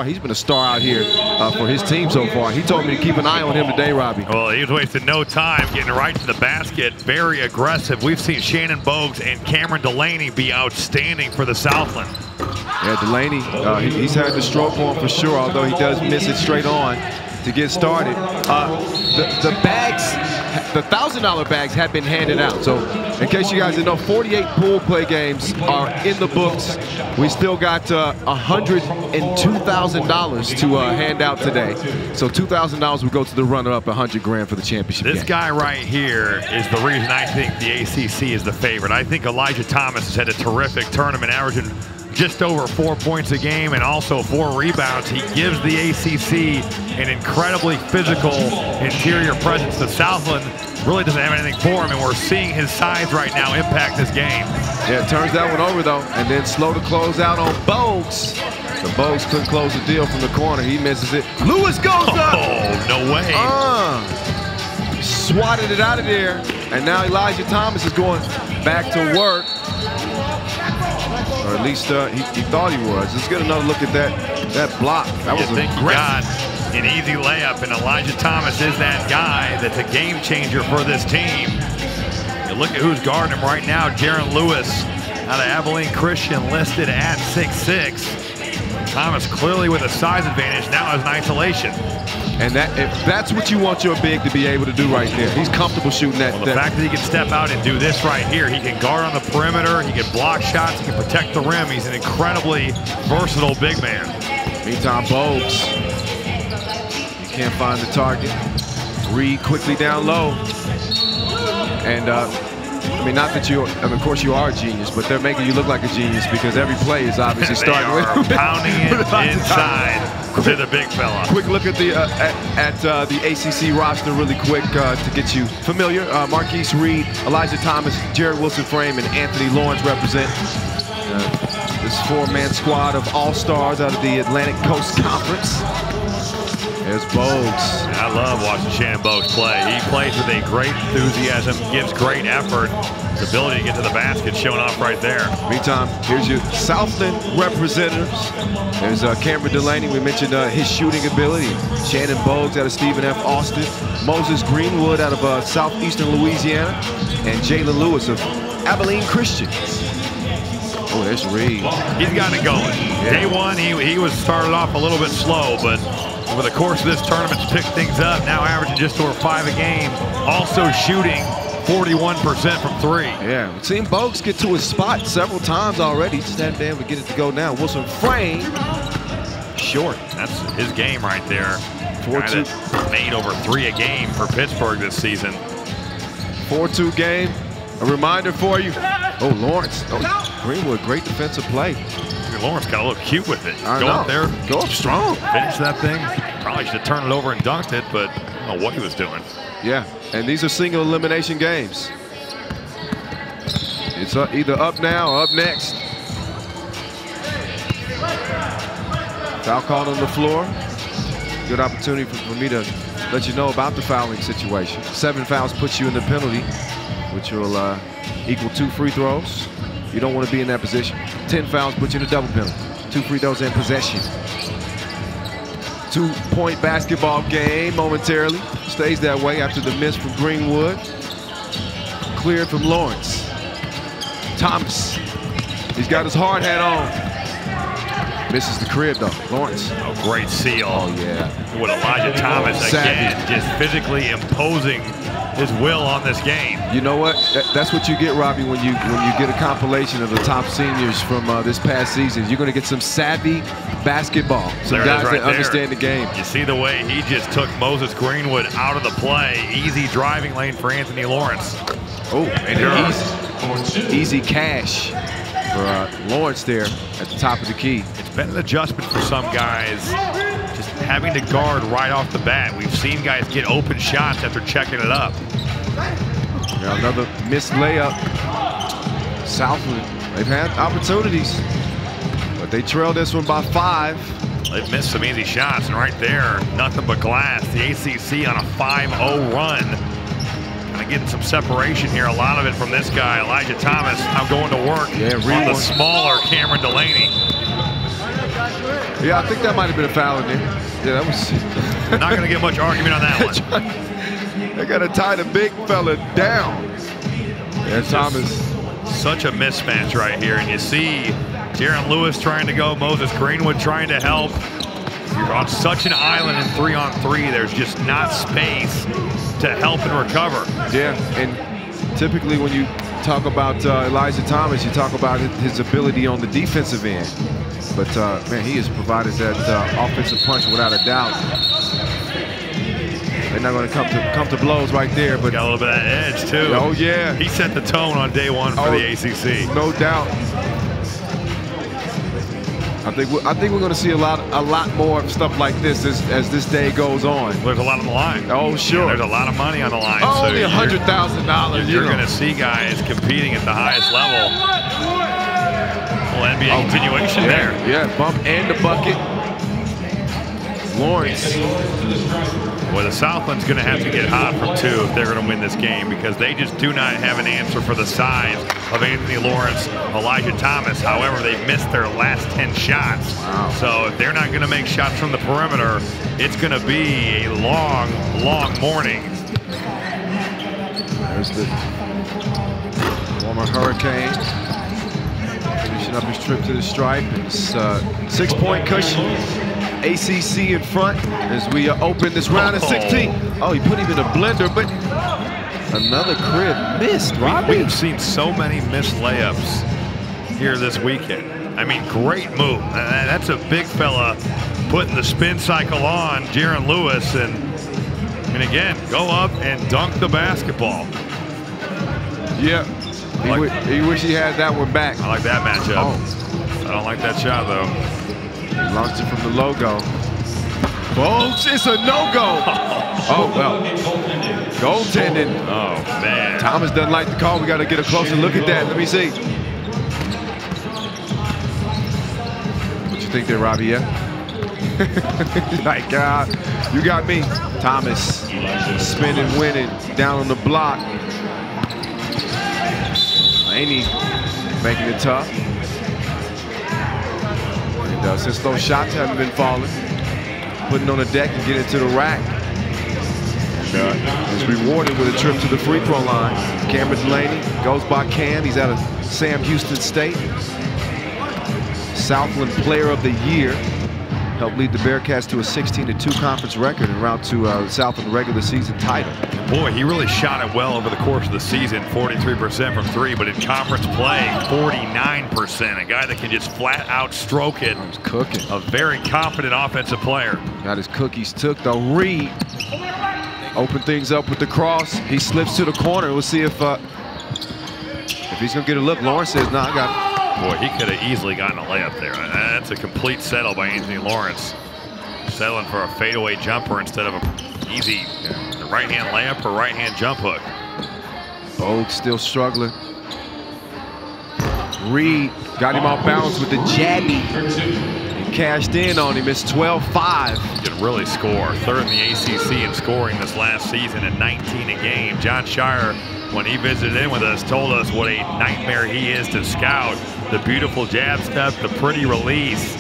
He's been a star out here for his team so far. He told me to keep an eye on him today, Robbie. Well, he was wasting no time getting right to the basket. Very aggressive. We've seen Shannon Bogues and Cameron Delaney be outstanding for the Southland. Yeah, Delaney, he's had the stroke on for sure, although he does miss it straight on to get started. The bags, the $1,000 bags have been handed out. So in case you guys didn't know, 48 pool play games are in the books. We still got $102,000 to hand out today. So $2,000 will go to the runner-up, $100 grand for the championship This game. guy right here is the reason I think the ACC is the favorite. I think Elijah Thomas has had a terrific tournament, averaging just over 4 points a game and also 4 rebounds. He gives the ACC an incredibly physical interior presence. The Southland really doesn't have anything for him, and we're seeing his size right now impact this game. Yeah, turns that one over though, and then slow to close out on Bogues. The Bogues couldn't close the deal from the corner. He misses it. Lewis goes up. Oh, no way. Swatted it out of there, and now Elijah Thomas is going back to work. Or at least he thought he was. Let's get another look at that block. That was think he got an easy layup, and Elijah Thomas is that guy that's a game changer for this team. You look at who's guarding him right now. Jaron Lewis out of Abilene Christian, listed at 6'6". Thomas clearly with a size advantage, now has an isolation. And if that's what you want your big to be able to do right there. He's comfortable shooting that. Well, the fact that he can step out and do this right here, he can guard on the perimeter, he can block shots, he can protect the rim. He's an incredibly versatile big man. Meantime, Bogues, he can't find the target. Reed quickly down low. And I mean, not that you, of course you are a genius, but they're making you look like a genius because every play is obviously starting with pounding it inside to the big fella. Quick look at the ACC roster really quick to get you familiar. Marquise Reed, Elijah Thomas, Jared Wilson Frame, and Anthony Lawrence represent this 4-man squad of all-stars out of the Atlantic Coast Conference. There's Bogues. I love watching Shannon Bogues play. He plays with a great enthusiasm, gives great effort. His ability to get to the basket showing off right there. Meantime, here's your Southland representatives. There's Cameron Delaney. We mentioned his shooting ability. Shannon Bogues out of Stephen F. Austin. Moses Greenwood out of southeastern Louisiana. And Jalen Lewis of Abilene Christian. Oh, there's Reed. He's got it going. Yeah. Day one, he was started off a little bit slow, but over the course of this tournament, picked things up. Now averaging just over 5 a game. Also shooting 41% from 3. Yeah, we've seen Bogues get to his spot several times already. Just hadn't been able to get it to go now. Wilson Frame, short. That's his game right there. 4-2. Made over 3 a game for Pittsburgh this season. 4-2 game. A reminder for you. Oh, Lawrence. Oh, Greenwood, great defensive play. Lawrence got a little cute with it. Go up there. Go up strong. Finish that thing. Probably should have turned it over and dunked it, but I don't know what he was doing. Yeah, and these are single elimination games. It's either up now or up next. Foul called on the floor. Good opportunity for me to let you know about the fouling situation. 7 fouls puts you in the penalty, which will equal 2 free throws. You don't want to be in that position. 10 fouls put you in a double penalty. 2 free throws in possession. 2-point basketball game momentarily. Stays that way after the miss from Greenwood. Cleared from Lawrence. Thomas. He's got his hard hat on. Misses the crib though. Lawrence. Oh, great seal. Oh yeah. With Elijah Thomas again, just physically imposing his will on this game. You know what? That's what you get, Robbie, when you get a compilation of the top seniors from this past season. You're going to get some savvy basketball. Some guys that understand the game. You see the way he just took Moses Greenwood out of the play. Easy driving lane for Anthony Lawrence. Oh, and easy cash for Lawrence there at the top of the key. It's been an adjustment for some guys, just having to guard right off the bat. We've seen guys get open shots after checking it up. Now another missed layup. Southland, they've had opportunities, but they trail this one by 5. They've missed some easy shots, and right there, nothing but glass. The ACC on a 5-0 run. Kind of getting some separation here, a lot of it from this guy, Elijah Thomas, now going to work on the smaller Cameron Delaney. Yeah, I think that might have been a foul in there. Yeah, that was. Not going to get much argument on that one. They got to tie the big fella down. And Thomas. Such a mismatch right here. And you see Jaron Lewis trying to go, Moses Greenwood trying to help. You're on such an island in 3-on-3. There's just not space to help and recover. Yeah, and typically when you talk about Elijah Thomas, you talk about his ability on the defensive end. But, man, he has provided that offensive punch without a doubt. They're not going to come to blows right there. But got a little bit of that edge, too. Oh, yeah. He set the tone on day one for the ACC. No doubt. I think we're going to see a lot more stuff like this as this day goes on. There's a lot on the line. Oh, sure. Yeah, there's a lot of money on the line. Only $100,000. You're going to see guys competing at the highest level. Well, NBA continuation there. Yeah, bump and the bucket. Lawrence. Well, the Southland's going to have to get hot from 2 if they're going to win this game, because they just do not have an answer for the size of Anthony Lawrence, Elijah Thomas. However, they missed their last 10 shots. Wow. So if they're not going to make shots from the perimeter, it's going to be a long, long morning. There's the former Hurricane finishing up his trip to the stripe. It's 6-point cushion. ACC in front as we open this round of 16. Oh, he put him in a blender, but another crib missed, Robbie. We've seen so many missed layups here this weekend. I mean, great move. That's a big fella putting the spin cycle on Jaron Lewis, and again, go up and dunk the basketball. Yeah, he wish he had that one back. I like that matchup. Oh. I don't like that shot, though. Launched it from the logo. Folks, it's a no-go. Oh, well. Goaltending. Oh, man. Thomas doesn't like the call. We got to get a closer look at that. Let me see. What you think there, Robbie? Yeah? Like, you got me. Thomas spinning, winning, down on the block. Laney making it tough. Since those shots haven't been falling, putting on the deck and getting to the rack. And is rewarded with a trip to the free throw line. Cameron Delaney goes by Cam. He's out of Sam Houston State. Southland Player of the Year. Helped lead the Bearcats to a 16-2 conference record and route to Southland regular season title. Boy, he really shot it well over the course of the season, 43% from 3, but in conference play, 49%. A guy that can just flat out stroke it. He's cooking. A very confident offensive player. Got his cookies took, though. Reed open things up with the cross. He slips to the corner. We'll see if he's going to get a look. Lawrence says, no, I got it. Boy, he could have easily gotten a layup there. That's a complete settle by Anthony Lawrence. Settling for a fadeaway jumper instead of an easy right-hand layup or right-hand jump hook. Bogue still struggling. Reed got him off balance with the jabby. And cashed in on him. It's 12-5. He can really score. Third in the ACC in scoring this last season at 19 a game. John Shire, when he visited in with us, told us what a nightmare he is to scout. The beautiful jab step, the pretty release.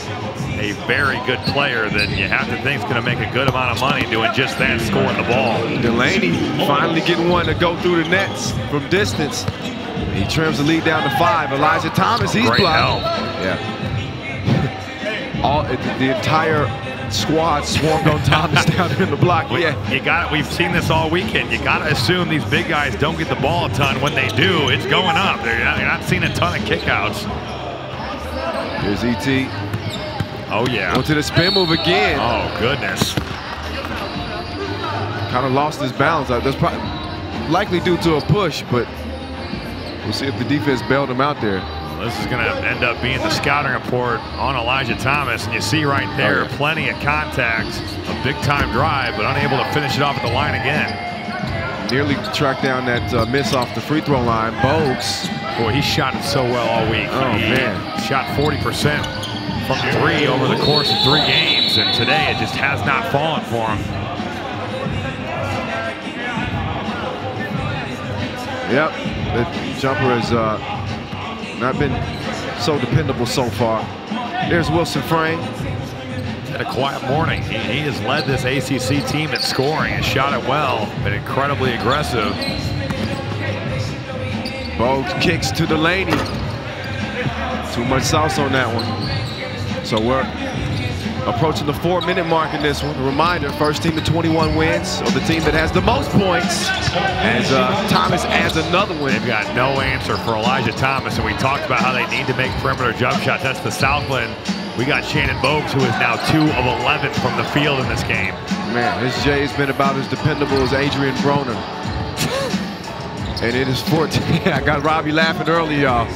A very good player that you have to think is going to make a good amount of money doing just that, scoring the ball. Delaney finally getting one to go through the nets from distance. He trims the lead down to 5. Elijah Thomas, he's blocked. Yeah. The entire squad swarmed on Thomas down in the block. You got it. We've seen this all weekend. You got to assume these big guys don't get the ball a ton. When they do, it's going up. You're not seeing a ton of kickouts. Here's E.T. Oh, yeah. Went to the spin move again. Oh, goodness. Kind of lost his balance. That's probably likely due to a push, but we'll see if the defense bailed him out there. This is going to end up being the scouting report on Elijah Thomas. And you see right there, plenty of contact, a big-time drive, but unable to finish it off at the line again. Nearly tracked down that miss off the free throw line. Bogues. Boy, he shot it so well all week. Oh, man. Shot 40% from 3 over the course of 3 games. And today, it just has not fallen for him. Yep, the jumper has not been so dependable so far. There's Wilson Frame. been a quiet morning. He has led this ACC team in scoring and shot it well, been incredibly aggressive. Bogues kicks to Delaney. Too much sauce on that one. So we're approaching the 4-minute mark in this one. A reminder, first team to 21 wins, or the team that has the most points, as Thomas adds another win. They've got no answer for Elijah Thomas, and we talked about how they need to make perimeter jump shots. That's the Southland. We got Shannon Bogues, who is now 2 of 11 from the field in this game. Man, this Jay has been about as dependable as Adrian Broner. And it is 14. I got Robbie laughing early, y'all.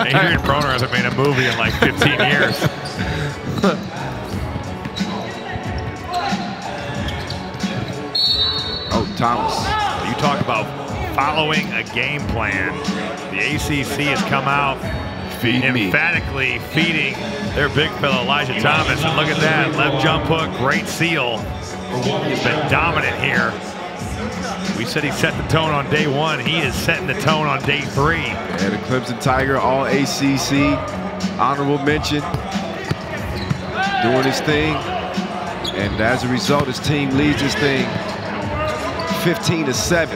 Adrian Broner hasn't made a movie in like 15 years. Oh, Thomas. You talk about following a game plan. The ACC has come out emphatically feeding their big fella Elijah Thomas. And look at that, left jump hook, great seal. He's been dominant here. We said he set the tone on day 1. He is setting the tone on day 3. And the Clemson Tiger, all ACC, honorable mention, doing his thing. And as a result, his team leads this thing 15-7.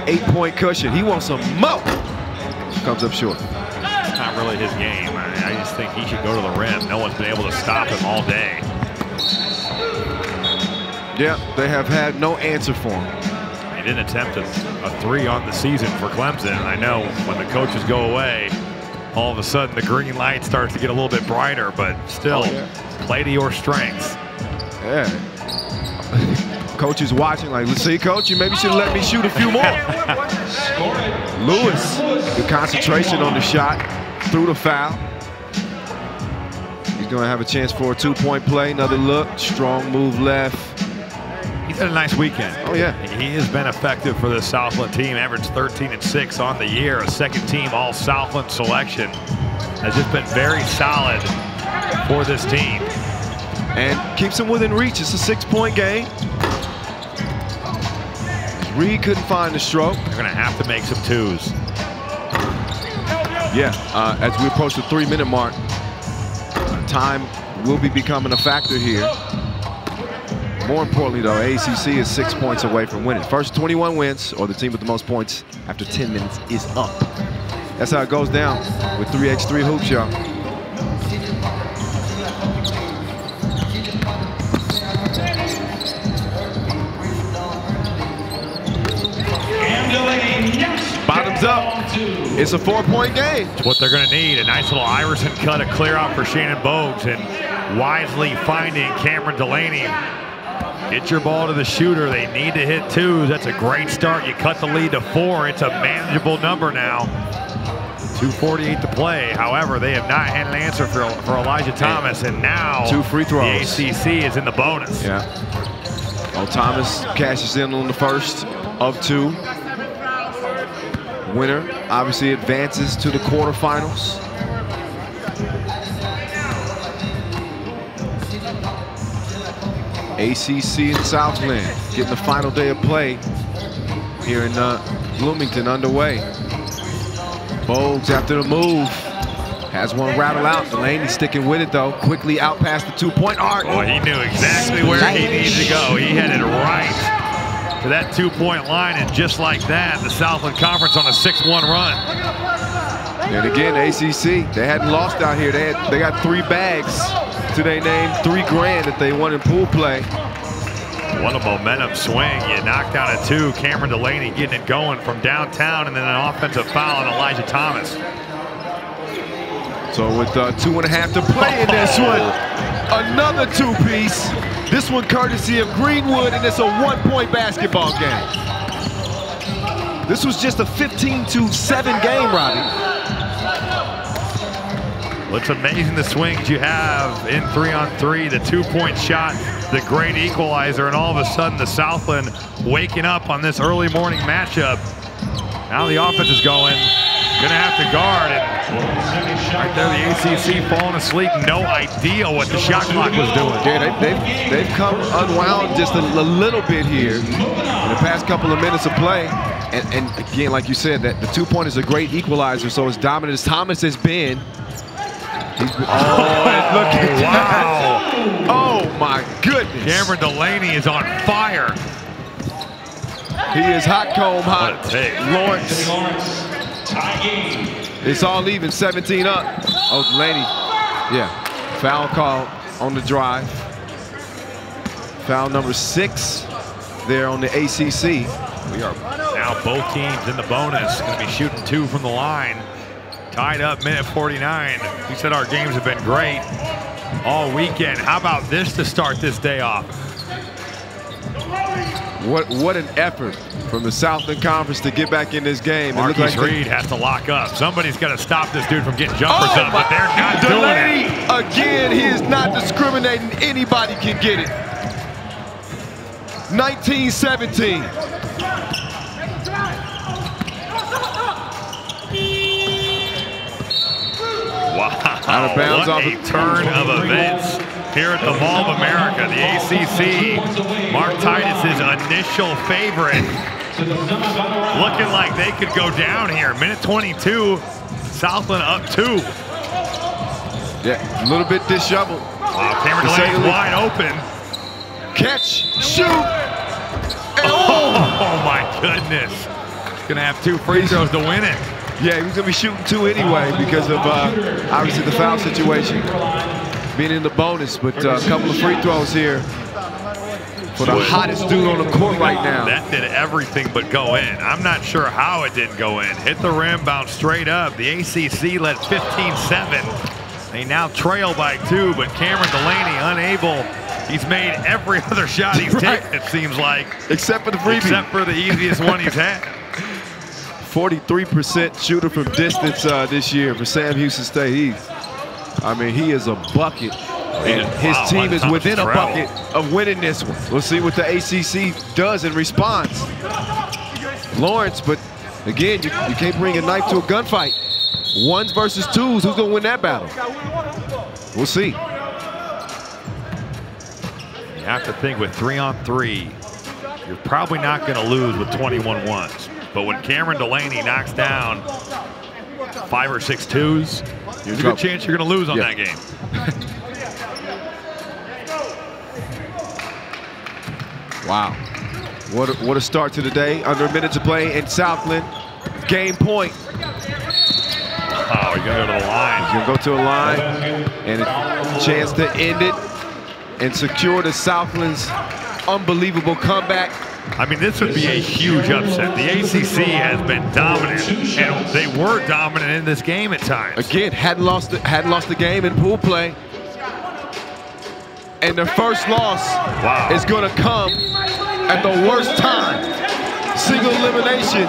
8-point cushion. He wants some more. Comes up short. It's not really his game. I just think he should go to the rim. No one's been able to stop him all day. Yeah, they have had no answer for him. He didn't attempt a 3 on the season for Clemson. I know when the coaches go away, all of a sudden the green light starts to get a little bit brighter, but still, play to your strengths. Yeah. Coach is watching like, let's see, Coach, you maybe should have let me shoot a few more. Lewis, good concentration on the shot, through the foul. He's going to have a chance for a 2-point play. Another look, strong move left. He's had a nice weekend. Oh, yeah. He has been effective for this Southland team, averaged 13-6 on the year, a second-team All-Southland selection. Has just been very solid for this team. And keeps him within reach. It's a 6-point game. Reed couldn't find the stroke. They're going to have to make some 2s. Yeah, as we approach the 3-minute mark, time will be becoming a factor here. More importantly, though, ACC is 6 points away from winning. First 21 wins, or the team with the most points after 10 minutes is up. That's how it goes down with 3x3 hoops, y'all. Bottoms up. It's a 4-point game. It's what they're going to need. A nice little Iverson cut to clear out for Shannon Bogues, and wisely finding Cameron Delaney. Get your ball to the shooter. They need to hit 2s. That's a great start. You cut the lead to 4. It's a manageable number now. 2:48 to play. However, they have not had an answer for Elijah Thomas, and now 2 free throws. The ACC is in the bonus. Yeah. Oh, Thomas cashes in on the first of 2. Winner obviously advances to the quarterfinals. ACC and Southland getting the final day of play here in Bloomington underway. Bogues after the move has one rattle out. Delaney sticking with it though. Quickly out past the 2-point arc. Boy, he knew exactly where he needed to go. He headed right to that 2-point line, and just like that, the Southland Conference on a 6-1 run. And again, ACC, they hadn't lost out here. They got 3 bags to their name, $3 grand that they won in pool play. What a momentum swing. You knocked down a 2. Cameron Delaney getting it going from downtown, and then an offensive foul on Elijah Thomas. So with 2.5 to play in this one, another 2-piece. This one courtesy of Greenwood, and it's a 1-point basketball game. This was just a 15-7 game, Robbie. Well, it's amazing the swings you have in 3-on-3, the 2-point shot, the great equalizer, and all of a sudden the Southland waking up on this early morning matchup. Now the offense is going, gonna have to guard, and right there the ACC falling asleep, no idea what the shot clock was doing. Yeah, they've come unwound just a little bit here in the past couple of minutes of play. And again, like you said, that the 2-point is a great equalizer, so as dominant as Thomas has been, and look at that. Oh my goodness. Cameron Delaney is on fire. He is hot comb hot. What a take. Lawrence. It's all even, 17 up. Oh, Delaney. Yeah. Foul call on the drive. Foul number 6 there on the ACC. We are now both teams in the bonus. Going to be shooting 2 from the line. Tied up, minute 49. We said our games have been great all weekend. How about this to start this day off? What an effort from the Southland Conference to get back in this game. Marquise Reed has to lock up. Somebody's got to stop this dude from getting jumpers up, but they're not Delaney, doing it. Again, he is not discriminating. Anybody can get it. 19-17. Wow, out of bounds, what a turn of events here at the Mall of America. The ACC, Mark Titus's initial favorite, looking like they could go down here. Minute 22, Southland up 2. Yeah, a little bit disheveled. Wow, Cameron Delaney's wide open. Catch, shoot. Oh my goodness. Gonna have 2 free throws to win it. Yeah, he was going to be shooting 2 anyway because of, obviously, the foul situation being in the bonus. But a couple of free throws here for the hottest dude on the court right now. That did everything but go in. I'm not sure how it didn't go in. Hit the rim, bounced straight up. The ACC led 15-7. They now trail by 2, but Cameron Delaney unable. He's made every other shot he's taken, it seems like. Except for the freebie. Except for the easiest one he's had. 43% shooter from distance this year for Sam Houston State. He is a bucket. And his team is within a bucket of winning this one. We'll see what the ACC does in response. Lawrence, but again, you can't bring a knife to a gunfight. 1s versus 2s, who's gonna win that battle? We'll see. You have to think with 3-on-3, you're probably not gonna lose with 21 1s. But when Cameron Delaney knocks down 5 or 6 2s, there's a good chance you're going to lose on that game. Wow. What a start to the day. Under a minute to play in Southland. Game point. Oh, he's going to go to the line. He's going to go to a line and a chance to end it and secure the Southland's unbelievable comeback. I mean, this would be a huge upset. The ACC has been dominant, and they were dominant in this game at times. Again, hadn't lost the game in pool play, and their first loss is going to come at the worst time. Single elimination